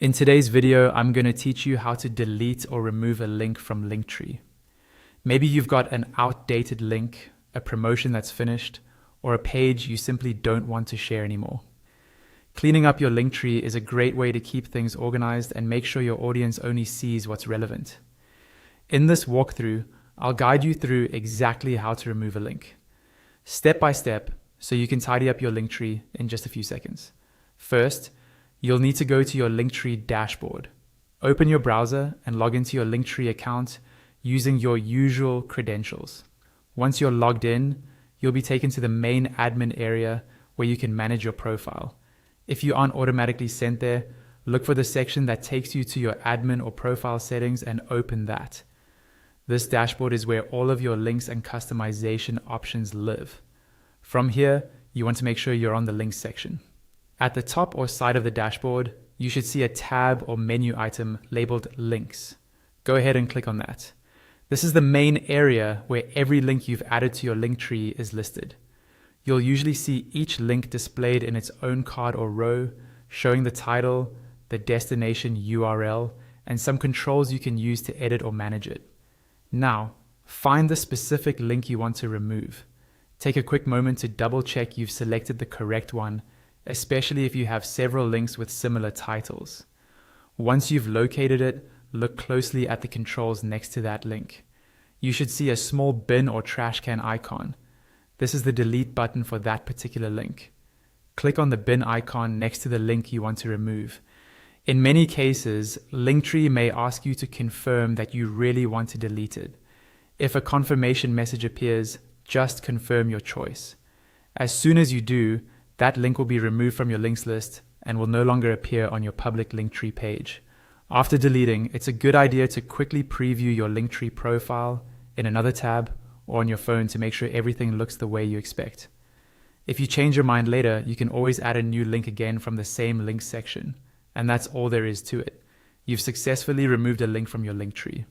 In today's video, I'm going to teach you how to delete or remove a link from Linktree. Maybe you've got an outdated link, a promotion that's finished, or a page you simply don't want to share anymore. Cleaning up your Linktree is a great way to keep things organized and make sure your audience only sees what's relevant. In this walkthrough, I'll guide you through exactly how to remove a link, step by step, so you can tidy up your Linktree in just a few seconds. First, you'll need to go to your Linktree dashboard. Open your browser and log into your Linktree account using your usual credentials. Once you're logged in, you'll be taken to the main admin area where you can manage your profile. If you aren't automatically sent there, look for the section that takes you to your admin or profile settings and open that. This dashboard is where all of your links and customization options live. From here, you want to make sure you're on the links section. At the top or side of the dashboard, you should see a tab or menu item labeled Links. Go ahead and click on that. This is the main area where every link you've added to your Linktree is listed. You'll usually see each link displayed in its own card or row, showing the title, the destination URL, and some controls you can use to edit or manage it. Now, find the specific link you want to remove. Take a quick moment to double check you've selected the correct one, especially if you have several links with similar titles. Once you've located it, look closely at the controls next to that link. You should see a small bin or trash can icon. This is the delete button for that particular link. Click on the bin icon next to the link you want to remove. In many cases, Linktree may ask you to confirm that you really want to delete it. If a confirmation message appears, just confirm your choice. As soon as you do, that link will be removed from your links list and will no longer appear on your public Linktree page. After deleting, it's a good idea to quickly preview your Linktree profile in another tab or on your phone to make sure everything looks the way you expect. If you change your mind later, you can always add a new link again from the same links section, and that's all there is to it. You've successfully removed a link from your Linktree.